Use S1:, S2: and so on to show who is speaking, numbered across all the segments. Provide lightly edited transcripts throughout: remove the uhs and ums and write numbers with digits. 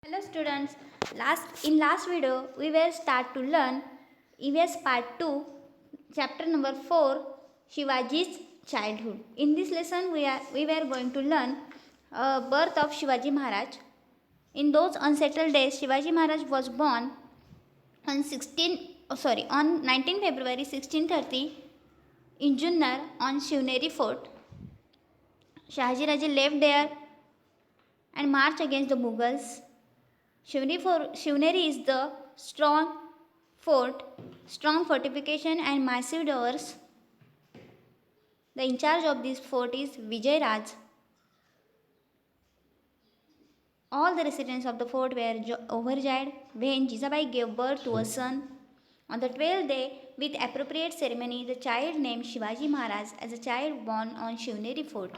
S1: Hello students, last video we will start to learn EVS part 2 chapter number 4 Shivaji's childhood. In this lesson we were going to learn birth of Shivaji Maharaj. In those unsettled days Shivaji Maharaj was born on 19 February 1630 in Junnar on Shivneri fort. Shahaji Raje left there and marched against the Mughals. Shivneri is the strong fort, strong fortification and massive towers. The in charge of this fort is Vijay Raj. All the residents of the fort were overjoyed when Jizabai gave birth to a son. On the 12th day, with appropriate ceremony, the child named Shivaji Maharaj as a child born on Shivneri fort.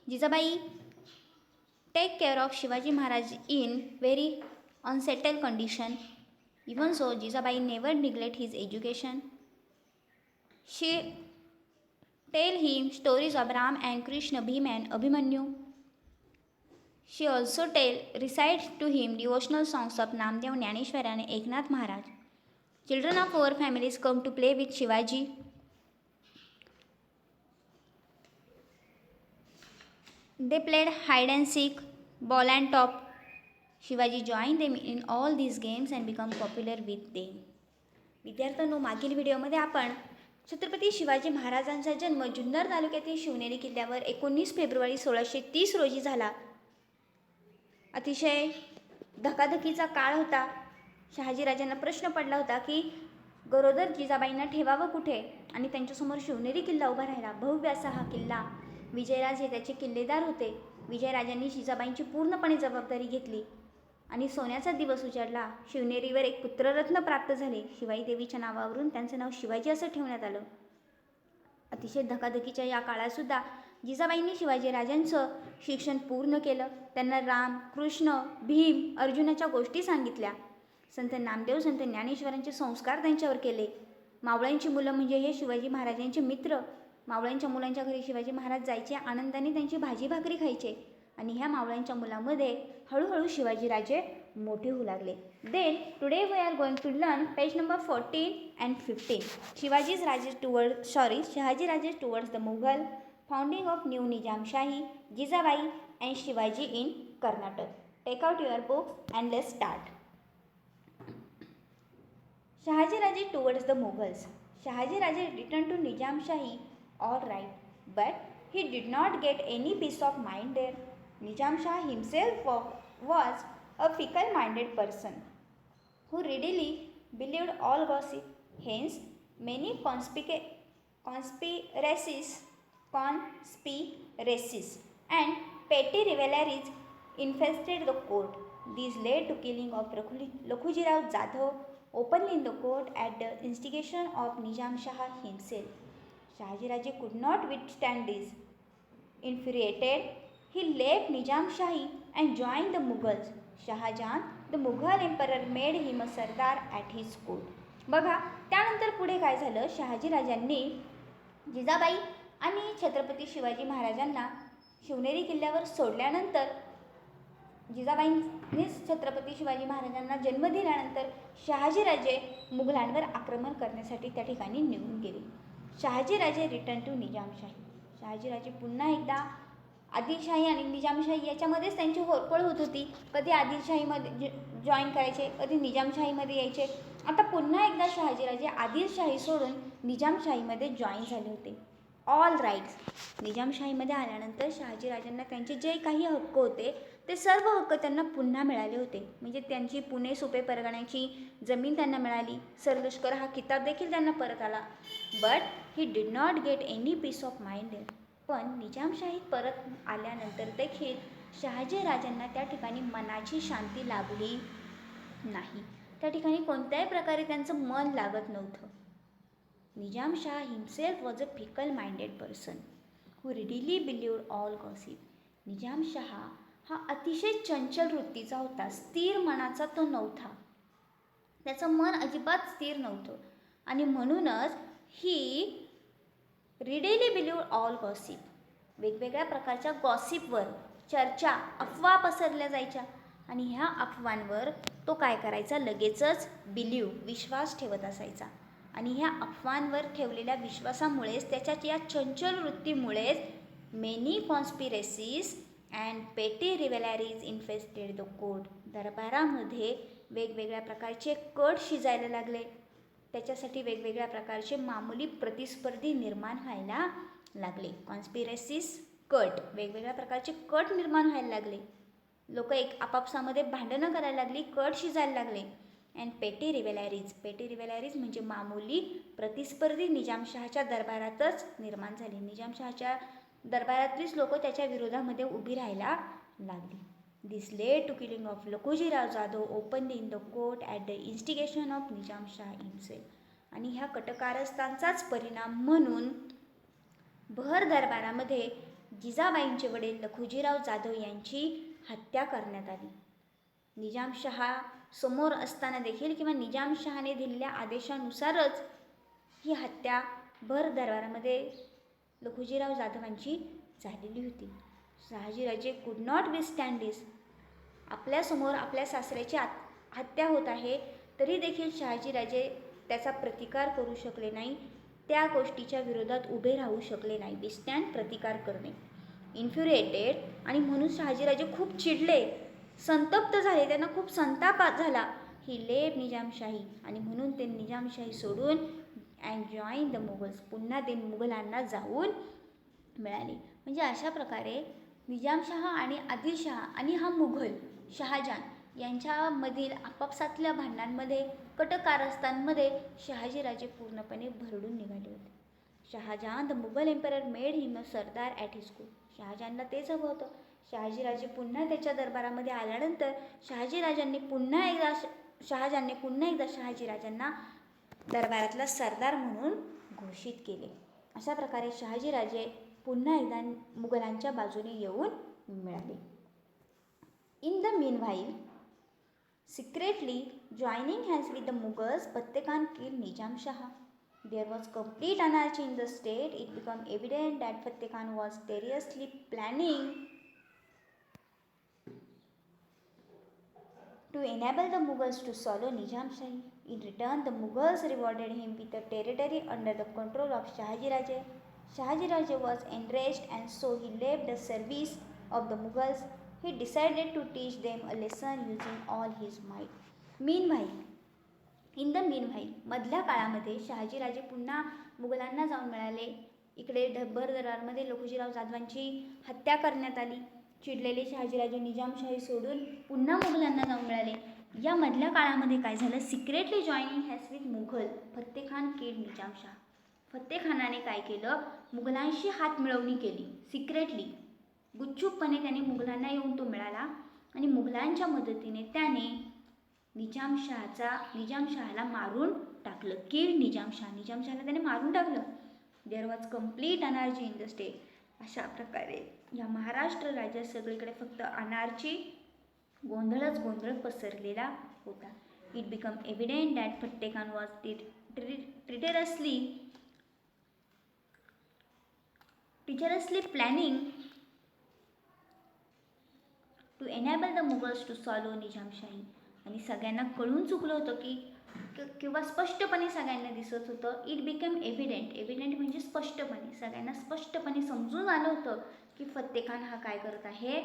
S1: Jizabai take care of Shivaji Maharaj in very unsettled condition. Even so, Jizabai never neglect his education. She tell him stories of Ram and Krishna, Bhima and Abhimanyu. She also recite to him devotional songs of Namdev, Jnaneshwar and Eknath Maharaj. Children of our families come to play with Shivaji. They played hide and seek, ball and top. Shivaji joined them in all these games and become popular with them. विद्यार्थ्यांनो, मागील व्हिडिओमध्ये आपण छत्रपती शिवाजी महाराजांचा जन्म जुन्नर तालुक्यातील शिवनेरी किल्ल्यावर 19 February 1630 रोजी झाला. अतिशय धकाधकीचा काळ होता. शहाजीराजांना प्रश्न पडला होता की गरोदर जिजाबाईंना ठेवावं कुठे आणि त्यांच्यासमोर शिवनेरी किल्ला उभा राहिला. भव्य असा हा किल्ला. विजयराज हे त्याचे किल्लेदार होते. विजयराजांनी जिजाबाईंची पूर्णपणे जबाबदारी घेतली आणि सोन्याचा दिवस उजाडला. शिवनेरीवर एक पुत्ररत्न प्राप्त झाले. शिवाई देवीच्या नावावरून त्यांचं नाव शिवाजी असं ठेवण्यात आलं. अतिशय धकाधकीच्या या काळातसुद्धा जिजाबाईंनी शिवाजीराजांचं शिक्षण पूर्ण केलं. त्यांना राम, कृष्ण, भीम, अर्जुनाच्या गोष्टी सांगितल्या. संत नामदेव, संत ज्ञानेश्वरांचे संस्कार त्यांच्यावर केले. मावळ्यांची मुलं म्हणजे हे शिवाजी महाराजांचे मित्र. मावळ्यांच्या मुलांच्या घरी शिवाजी महाराज जायचे, आनंदाने त्यांची भाजी भाकरी खायचे आणि ह्या मावळ्यांच्या मुलांमध्ये हळूहळू शिवाजीराजे मोठे होऊ लागले. Then today we are going to learn page number 14 and 15. Shahaji Raje towards the Mughal, founding of new Nizamshahi, Jijabai and Shivaji in Karnataka. Take out your books and let's start. Shahaji Raje towards the Mughals. Shahaji Raje returned to Nizamshahi all right, but he did not get any peace of mind there. Nizam Shah himself was a fickle-minded person who readily believed all gossip. Hence, many conspiracies and petty rivalries infested the court. These led to killing of Lakhujirao Jadhav openly in the court at the instigation of Nizam Shah himself. Shahaji Raje could not withstand this. Infuriated, he left Nizam Shahi and joined the Mughals. Shah Jahan, the Mughal emperor, made him a sardar at his court. बघा, त्यानंतर पुढे काय झालं? शहाजी राजांनी जिजाबाई आणि छत्रपती शिवाजी महाराजांना शिवनेरी किल्ल्यावर सोडल्यानंतर जिजाबाईंनीच छत्रपती शिवाजी महाराजांना जन्म दिल्यानंतर शहाजीराजे मुघलांवर आक्रमण करण्यासाठी त्या ठिकाणी निघून गेले. Shahajiraje return to Nizamshahi. शहाजीराजे पुन्हा एकदा आदिलशाही आणि निजामशाही याच्यामध्येच त्यांची होरपळ होत होती. कधी आदिलशाहीमध्ये जॉईन करायचे, कधी निजामशाहीमध्ये यायचे. आता पुन्हा एकदा शहाजीराजे आदिलशाही सोडून निजामशाहीमध्ये जॉईन झाले होते. All rights. निजामशाहीमध्ये आल्यानंतर शहाजीराजांना त्यांचे जे काही हक्क होते ते सर्व हक्क त्यांना पुन्हा मिळाले होते. म्हणजे त्यांची पुणे सुपे परगण्याची जमीन त्यांना मिळाली. सरलष्कर हा किताब देखील त्यांना परत आला. But he did not get any peace of mind. पण निजामशाहीत परत आल्यानंतर देखील शहाजीराजांना त्या ठिकाणी मनाची शांती लाभली नाही. त्या ठिकाणी कोणत्याही प्रकारे त्यांचं मन लागत नव्हतं. Nizam Shah himself was a fickle-minded person who readily believed all gossip. Nizam Shah हा अतिशय चंचल वृत्तीचा होता. स्थिर मनाचा तो नव्हता. त्याचं मन अजिबात स्थिर नव्हतं आणि म्हणूनच ही रिडीली बिलीव्ड ऑल गॉसिप. वेगवेगळ्या प्रकारच्या गॉसिपवर चर्चा, अफवा पसरल्या जायच्या आणि ह्या अफवांवर तो काय करायचा, लगेचच विश्वास ठेवत असायचा. आणि ह्या अफवांवर ठेवलेल्या विश्वासामुळेच, त्याच्या या चंचल वृत्तीमुळेच मेनी कॉन्स्पिरसीज अँड पेटी रिव्हलरीज इन्फेस्टेड द कोर्ट. दरबारामध्ये वेगवेगळ्या प्रकारचे कट शिजायला लागले. त्याच्यासाठी वेगवेगळ्या प्रकारचे मामूली प्रतिस्पर्धी निर्माण व्हायला लागले. कॉन्स्पिरसीज, कट, वेगवेगळ्या प्रकारचे कट निर्माण व्हायला लागले. लोक आपापसामध्ये भांडणं करायला लागली, कट शिजायला लागले. अँड पेटी रिव्हलरीज म्हणजे मामूली प्रतिस्पर्धी निजामशहाच्या दरबारातच निर्माण झाली. निजामशहाच्या दरबारातलीच लोक त्याच्या विरोधामध्ये उभी राहायला लागली. This led to killing of Lakhujirao Jadhav openly in the court at the instigation of Nizamshah himself. आणि ह्या कटकारस्थांचाच परिणाम म्हणून भर दरबारामध्ये जिजाबाईंचे वडील लखुजीराव जाधव यांची हत्या करण्यात आली. निजामशहा समोर असताना देखील किंवा निजामशहाने दिलेल्या आदेशानुसारच ही हत्या भर दरबारामध्ये लखुजीराव जाधवांची झालेली होती. शहाजीराजे कुड नॉट विथस्टँड दिस. आपल्यासमोर आपल्या सासऱ्याची हत्या होत आहे तरी देखील शहाजीराजे त्याचा प्रतिकार करू शकले नाही, त्या गोष्टीच्या विरोधात उभे राहू शकले नाही. विथस्टँड, प्रतिकार करणे. इन्फ्युरिएटेड, आणि म्हणून शहाजीराजे खूप चिडले, संतप्त झाले, त्यांना खूप संताप झाला. ही लेफ्ट निजामशाही, आणि म्हणून ते निजामशाही सोडून अँड जॉईन द मुघल्स, पुन्हा ते मुघलांना जाऊन मिळाले. म्हणजे अशा प्रकारे निजामशहा आणि आदिलशहा आणि हा मुघल शहाजहान यांच्यामधील आपापसातल्या भांडणांमध्ये, कटकारस्थांमध्ये शहाजीराजे पूर्णपणे भरडून निघाले होते. Shahjahan the Mughal emperor made him a sardar at his court. शहाजहानला तेच हवं होतं. शहाजीराजे पुन्हा त्याच्या दरबारामध्ये आल्यानंतर शहाजीराजांनी पुन्हा एकदा शहाजीराजांना दरबारातला सरदार म्हणून घोषित केले. अशा प्रकारे शहाजीराजे पुन्हा एकदा मुघलांच्या बाजूने येऊन मिळाले. In the meanwhile, secretly joining hands with the Mughals, Fateh Khan killed Nizam Shah. There was complete anarchy in the state. It became evident that Fateh Khan was seriously planning to enable the Mughals to swallow Nizam Shahi. In return, the Mughals rewarded him with a territory under the control of Shahaji Raje. Shahaji Raje was enraged, and so he left the service of the Mughals. He decided to teach them a lesson using all his might. Meanwhile, in the meanwhile, मधल्या काळामध्ये शहाजीराजे पुन्हा मुघलांना जाऊन मिळाले. इकडे भर दरबारामध्ये लखुजीराव जाधवांची हत्या करण्यात आली. चिडलेले शहाजीराजे निजामशाही सोडून पुन्हा मुघलांना जाऊन मिळाले. या मधल्या काळामध्ये काय झालं, सिक्रेटली जॉईनिंग हॅज विथ मुघल, फत्ते खान किल्ड निजामशाह. फत्ते खानाने काय केलं, मुघलांशी हात मिळवणी केली. सिक्रेटली, गुपचूपपणे त्याने मुघलांना येऊन तो मिळाला आणि मुघलांच्या मदतीने त्याने निजामशहाला मारून टाकलं. किल्ड निजामशहाला त्याने मारून टाकलं. There was complete anarchy in the state. अशा प्रकारे या महाराष्ट्र राज्यात सगळीकडे फक्त अनार्ची, गोंधळच गोंधळ पसरलेला होता. It become evident that Fatte Khan was treacherously planning to enable the Mughals to solve Nizamshahi. आणि सगळ्यांना कळून चुकलं होतं की किंवा स्पष्टपणे सगळ्यांना दिसत होतं. इट बिकम एव्हिडेंट म्हणजे स्पष्टपणे, सगळ्यांना स्पष्टपणे समजून आलं होतं की फत्ते खान हा काय करत आहे,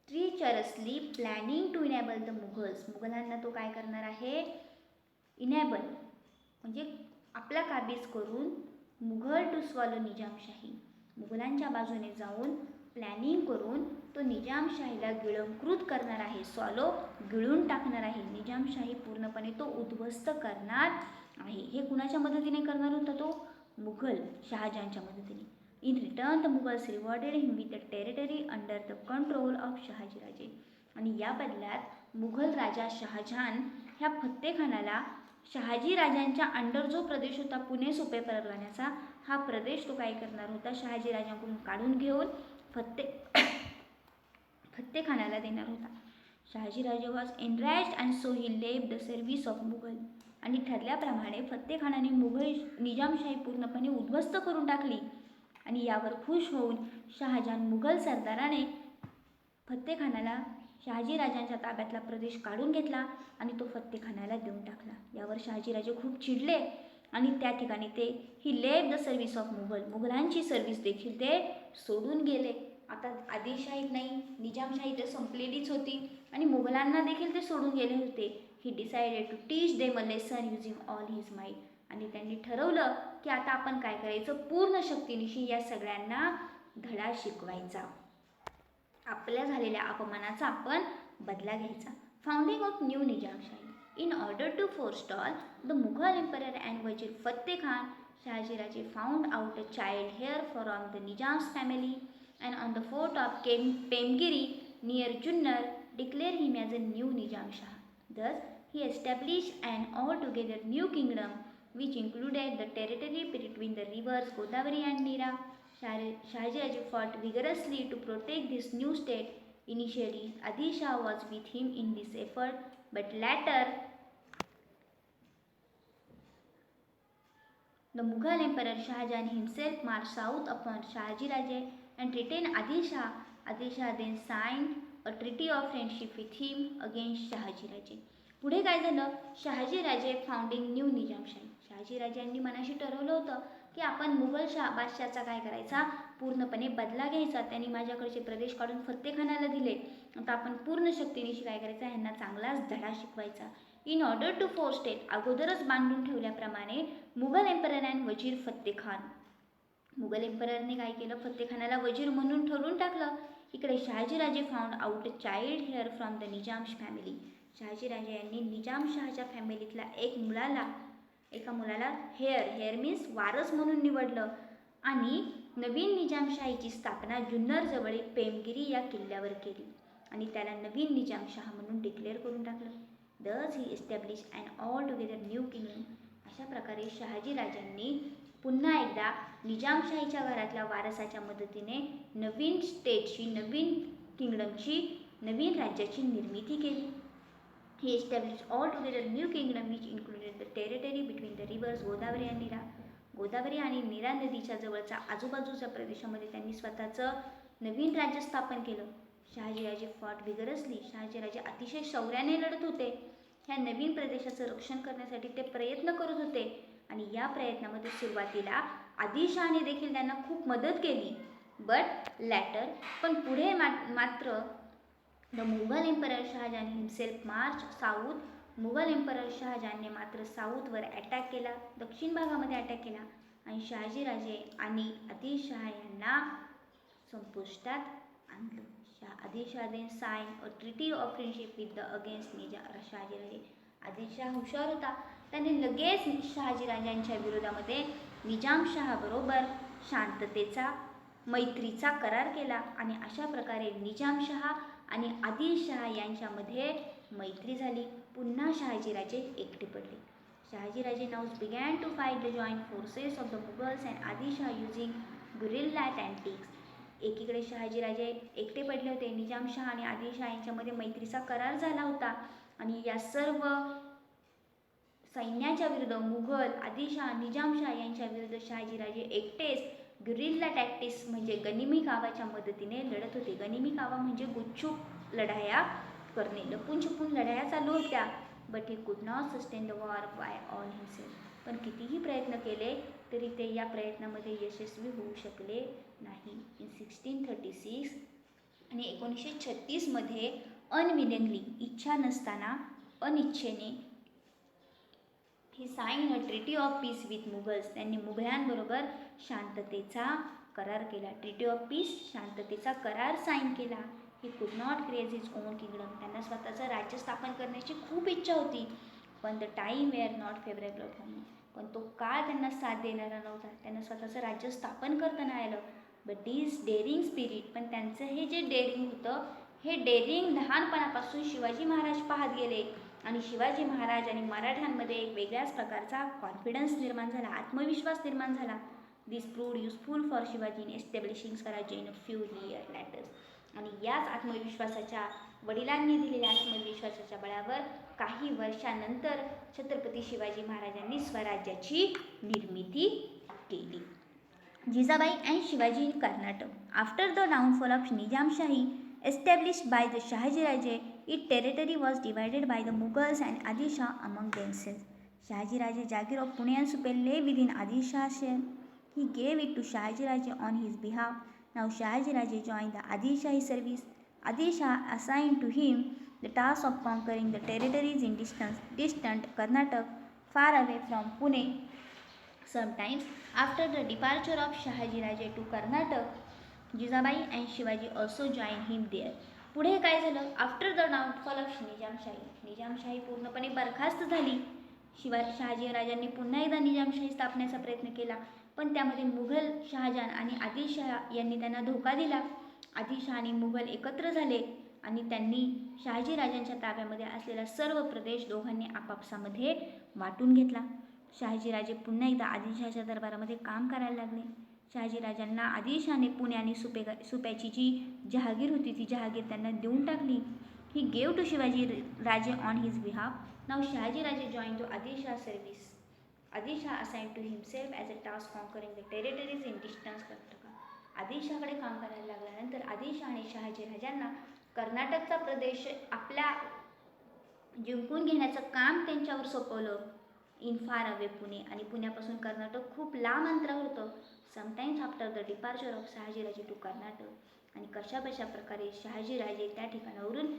S1: ट्रीचरसली प्लॅनिंग टू इनेबल द मुघल्स. मुघलांना तो काय करणार आहे, इनेबल म्हणजे आपला काबीज करून मुघल टू स्वॉलो निजामशाही, मुघलांच्या बाजूने जाऊन प्लॅनिंग करून तो निजामशाहीला गिळंकृत करणार आहे, स्वॉलो गिळून टाकणार आहे, निजामशाही पूर्णपणे तो उद्ध्वस्त करणार आहे. हे कुणाच्या मदतीने करणार होता, तो मुघल शहाजहानच्या मदतीने. In return the Mughals rewarded him with the territory under the control of Shahajiraje. आणि या बदल्यात मुघल राजा शहाजहान ह्या फत्ते खानाला शहाजी राजांच्या अंडर जो प्रदेश होता पुणे सुपे परगण्याचा, हा प्रदेश तो काय करणार होता, शहाजी राजांकडून काढून घेऊन फत्ते खानाला देणार होता. Shahajiraje was enraged and so he left the service of Mughal. आणि ठरल्याप्रमाणे फत्ते खानाने निजामशाही पूर्णपणे उद्ध्वस्त करून टाकली. आणि यावर खुश होऊन शहाजहान मुघल सरदाराने फत्ते खानाला शहाजीराजांच्या ताब्यातला प्रदेश काढून घेतला आणि तो फत्तेखानाला देऊन टाकला. यावर शहाजीराजे खूप चिडले आणि त्या ठिकाणी ते he left the service of मुघलांची सर्व्हिस देखील ते सोडून गेले. आता आदिलशाहीत नाही, निजामशाही तर संपलेलीच होती आणि मुघलांना देखील ते सोडून गेले होते. He decided to teach them a lesson using all his might. आणि त्यांनी ठरवलं की आता आपण काय करायचं, पूर्ण शक्तीनिशी या सगळ्यांना धडा शिकवायचा. आपल्या झालेल्या अपमानाचा आपण बदला घ्यायचा. Founding of new Nizamshahi. In order to forestall the Mughal emperor and Wazir Fateh Khan, Shahajiraje found out a child heir from the Nizam's family and on the fort of Pemgiri near Junnar declared him as a new Nizam Shah. Thus, he established an altogether new kingdom which included the territory between the rivers Godavari and Nira. Shahajiraje fought vigorously to protect this new state. Initially, Adil Shah was with him in this effort, but later the Mughal Emperor Shah Jahan himself marched south upon Shahajiraje and retained Adil Shah. Adil Shah then signed a treaty of friendship with him against Shahajiraje. पुढे काय झालं, Shahajiraje founding new Nizamshahi. Shahajiraje यांनी मनाशी ठरवलं होतं की आपण मुघल बादशाहचा काय करायचा, पूर्णपणे बदला घ्यायचा. त्यांनी माझ्याकडचे प्रदेश काढून फत्तेखानाला दिले. आता आपण पूर्ण शक्तीनिशी काय करायचा, ह्यांना चांगलाच धडा शिकवायचा. इन ऑर्डर टू फोरस्टेट, अगोदरच बांधून ठेवल्याप्रमाणे मुघल एम्परर अँड वजीर फत्तेखान. मुघल एम्पररने काय केलं, फत्तेखानाला वजीर म्हणून ठरवून टाकलं. इकडे Shahajiraje found out a child hair from the Nizams family. Shahajiraje यांनी निजामशहाच्या फॅमिलीतला एका मुलाला हेअर मीन्स वारस म्हणून निवडलं आणि नवीन निजामशाहीची स्थापना जुन्नर जवळील पेमगिरी या किल्ल्यावर केली आणि त्याला नवीन निजामशाह म्हणून डिक्लेअर करून टाकलं. Thus he established an altogether new kingdom. अशा प्रकारे शहाजीराजांनी पुन्हा एकदा निजामशाहीच्या घरातल्या वारसाच्या मदतीने नवीन स्टेटची, नवीन किंगडमची, नवीन राज्याची निर्मिती केली. He established altogether new kingdom which included the territory between the rivers Godavari and Nira. Godavari आणि नीरा नदीच्या जवळचा आजूबाजूच्या प्रदेशामध्ये त्यांनी स्वतःचं नवीन राज्य स्थापन केलं. Shahajiraje fought vigorously. शहाजीराजे अतिशय शौर्याने लढत होते. ह्या नवीन प्रदेशाचं रक्षण करण्यासाठी ते प्रयत्न करत होते आणि या प्रयत्नामध्ये सुरुवातीला आदिलशहाने देखील त्यांना खूप मदत केली. बट लॅटर, पण पुढे मात्र the Mughal emperor Shahjahan himself march south. Mughal emperor शहाजहानने मात्र साऊथवर अटॅक केला, दक्षिण भागामध्ये अटॅक केला आणि शहाजीराजे आणि आदिलशहा यांना संपुष्टात आणलं. Adilshah then sign a treaty of friendship with the against Shahajiraje. Adilshah हुशार होता, त्याने लगेच शहाजीराजांच्या विरोधामध्ये निजामशहाबरोबर शांततेचा, मैत्रीचा करार केला आणि अशा प्रकारे निजामशहा आणि आदिलशहा यांच्यामध्ये मैत्री झाली. पुन्हा शहाजीराजे एकटे पडले. Shahajiraje now began to fight the joint forces of the Mughals and Adilshah using guerrilla tactics. एकीकडे शहाजीराजे एकटे पडले होते, निजामशहा आणि आदिलशहा यांच्यामध्ये मैत्रीचा करार झाला होता आणि या सर्व सैन्याच्या विरुद्ध मुघल, आदिलशहा, निजामशहा यांच्या विरुद्ध शहाजीराजे एकटेच गुरिल्ला टॅक्टिक्स म्हणजे गनिमी कावाच्या मदतीने लढत होते. गनिमी कावा म्हणजे गुपचूप लढाया करणे, लपून छपून लढाया चालू होत्या. But he could not sustain the war by all himself. पण कितीही प्रयत्न केले तरी ते या प्रयत्नामध्ये यशस्वी होऊ शकले नाही. इन 1636 आणि 1936 अनविलिंगली, इच्छा नसताना, अनिच्छेने he sign a treaty of peace with Mughals. त्यांनी मुघलांबरोबर शांततेचा करार केला. ट्रिटी ऑफ पीस, शांततेचा करार साइन केला. ही could not create his on kingdom. त्यांना स्वतःचं राज्य स्थापन करण्याची खूप इच्छा होती, पण the time wear not favourable for me. पण तो काळ त्यांना साथ देणारा नव्हता. त्यांना स्वतःचं राज्य स्थापन करता नाही आलं. बट दिस डेअरिंग स्पिरिट, पण त्यांचं हे जे डेअरिंग होतं, हे डेअरिंग लहानपणापासून शिवाजी महाराज पाहत गेले आणि शिवाजी महाराज आणि मराठ्यांमध्ये एक वेगळ्याच प्रकारचा कॉन्फिडन्स निर्माण झाला, आत्मविश्वास निर्माण झाला. This proved useful for Shivaji in establishing swarajya in a few year later. आणि याच आत्मविश्वासाच्या, वडिलांनी दिलेल्या आत्मविश्वासाच्या बळावर काही वर्षानंतर छत्रपती शिवाजी महाराजांनी स्वराज्याची निर्मिती केली. Jijabai and Shivaji in Karnataka. After the downfall of Nizamshahi Established by the Shahaji Raje, its territory was divided by the Mughals and Adil Shah among themselves. Shahaji Raje Jagir of Pune and Supe lay within Adil Shah's share. He gave it to Shahaji Raje on his behalf. Now Shahaji Raje joined the Adil Shahi service. Adil Shah assigned to him the task of conquering the territories in distant Karnataka, far away from Pune. Sometimes after the departure of Shahaji Raje to Karnataka, Jijabai and Shivaji also joined him there. पुढे काय झालं? After the downfall of Nizamshahi पूर्णपणे बरखास्त झाली. शहाजी राजांनी पुन्हा एकदा निजामशाही स्थापनेचा प्रयत्न केला, पण त्यामध्ये मुघल शहाजहान आणि आदिलशाह यांनी त्यांना धोका दिला. आदिलशाह आणि मुघल एकत्र झाले आणि त्यांनी शहाजी राजांच्या ताब्यामध्ये असलेला सर्व प्रदेश दोघांनी आपापसामध्ये वाटून घेतला. शहाजी राजे पुन्हा एकदा आदिलशाहच्या दरबारामध्ये काम करायला लागले. शहाजी राजांना आदिलशाहने पुणे आणि सुप्याची जी जहागीर होती ती जहागीर त्यांना देऊन टाकली. He gave to Shivaji Raje on his behalf. Now Shahaji Raje join to Adilshah service. Adilshah assign to himself as a task conquering the territories in distance Karnataka. आदिलशाहकडे काम करायला लागल्यानंतर आदिलशाहने शहाजी राजांना कर्नाटकचा प्रदेश आपल्या जिंकून घेण्याचं काम त्यांच्यावर सोपवलं. इन फार अवे पुणे, आणि पुण्यापासून कर्नाटक खूप लांब अंतरावर होतं. Sometimes after the departure of Shahajiraje to Karnataka. आणि कशा प्रकारे शहाजीराजे त्या ठिकाणावरून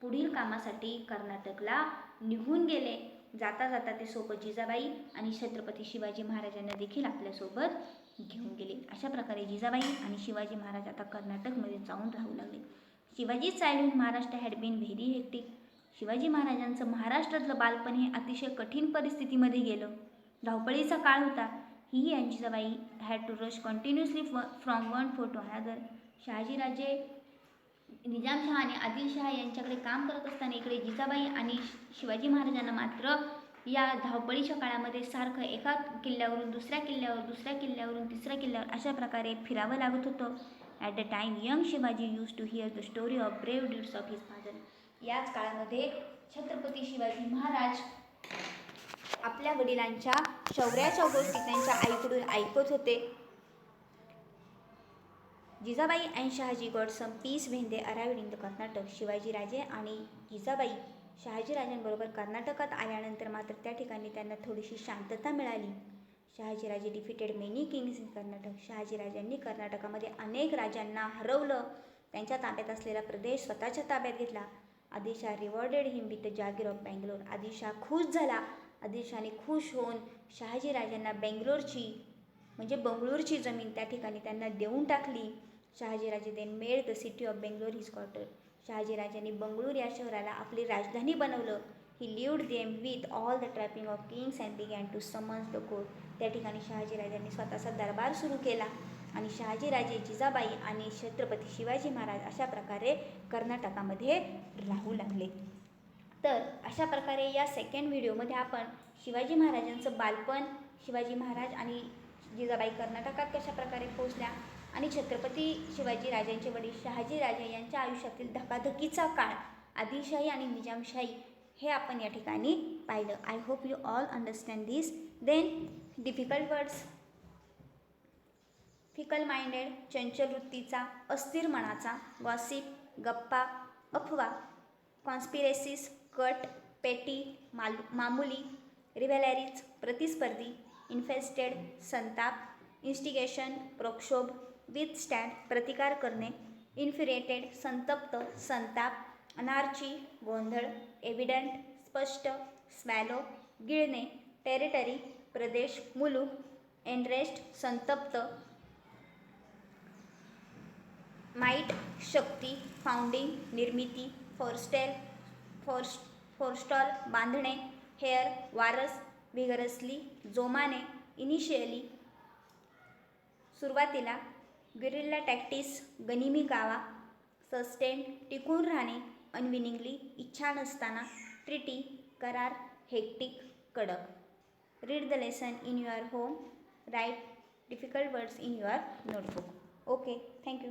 S1: पुढील कामासाठी कर्नाटकला निघून गेले. जाता जाता ते सोबत जिजाबाई आणि छत्रपती शिवाजी महाराजांना देखील आपल्यासोबत घेऊन गेले. अशा प्रकारे जिजाबाई आणि शिवाजी महाराज आता कर्नाटकमध्ये जाऊन राहू लागले. Shivaji childhood Maharashtra had been very hectic. Shivaji महाराजांचं महाराष्ट्रातलं बालपण हे अतिशय कठीण परिस्थितीमध्ये गेलं. धावपळीचा काळ होता. He and Jijabai had to rush continuously from one fort to another. Shahajiraje Nizamshah आणि आदिलशाह यांच्याकडे काम करत असताना इकडे जिजाबाई आणि शिवाजी महाराजांना मात्र या धावपळीच्या काळामध्ये सारखं एका किल्ल्यावरून दुसऱ्या किल्ल्यावरून तिसऱ्या किल्ल्यावर अशा प्रकारे फिरावं लागत होतं. At the time young Shivaji use to hear the story of brave deeds of his father. याच काळामध्ये छत्रपती शिवाजी महाराज आपल्या वडिलांच्या शौर्याच्या गोष्टी त्यांच्या आईकडून ऐकत होते. Jijabai and Shahaji got some peace when they arrived in the Karnataka. Shivajiraje आणि जिजाबाई शहाजीराजांबरोबर कर्नाटकात आल्यानंतर मात्र त्या ठिकाणी त्यांना थोडीशी शांतता मिळाली. Shahajiraje defeated many kings in Karnataka. शहाजीराजांनी कर्नाटकामध्ये अनेक राजांना हरवलं. त्यांच्या ताब्यात असलेला प्रदेश स्वतःच्या ताब्यात घेतला. Adil Shah rewarded him with the Jagir of Bangalore. Adil Shah खुश झाला. आदिलशाहने खुश होऊन शहाजीराजांना बंगळूरची जमीन त्या ठिकाणी त्यांना देऊन टाकली. Shahajiraje then made the city of Bangalore his quarter. शहाजीराजांनी बंगळूर या शहराला आपली राजधानी बनवलं. He lived them with all the trapping of kings and began to summons the court. त्या ठिकाणी शहाजीराजांनी स्वतःचा दरबार सुरू केला आणि शहाजीराजे जिजाबाई आणि छत्रपती शिवाजी महाराज अशा प्रकारे कर्नाटकामध्ये राहू लागले. तर अशा प्रकारे या सेकंड व्हिडिओमध्ये आपण शिवाजी महाराजांचं बालपण, शिवाजी महाराज आणि जिजाबाई कर्नाटकात कशा प्रकारे पोहोचल्या आणि छत्रपती शिवाजी राजांचे वडील शहाजीराजे यांच्या आयुष्यातील धकाधकीचा काळ, आदिलशाही आणि निजामशाही हे आपण या ठिकाणी पाहिलं. I hope you all understand this. Then difficult words, fickle minded, चंचल वृत्तीचा, अस्थिर मनाचा, गॉसिप, गप्पा, अफवा, कॉन्स्पिरेसीस, कट, पेटी, मामुली, रिव्हेलरीज, प्रतिस्पर्धी, इन्फेस्टेड, संताप, इन्स्टिगेशन, प्रक्षोभ, विथस्टँड, प्रतिकार करणे, इन्फ्युरेटेड, संतप्त, संताप, अनार्ची, गोंधळ, एव्हिडंट, स्पष्ट, स्वॅलो, गिळणे, टेरिटरी, प्रदेश, मुलूक, एनरेस्ट, संतप्त, माइट, शक्ती, फाउंडिंग, निर्मिती, फोरस्टॉल, बांधणे, हेअर, वारस, व्हिगरसली, जोमाने, इनिशियली, सुरुवातीला, गुरिल्ला टॅक्टिस, गनिमी कावा, सस्टेन, टिकून राहणे, अनविनिंगली, इच्छा नसताना, ट्रिटी, करार, हेक्टिक, कडक. Read the lesson in your home. Write difficult words in your notebook. Okay, thank you.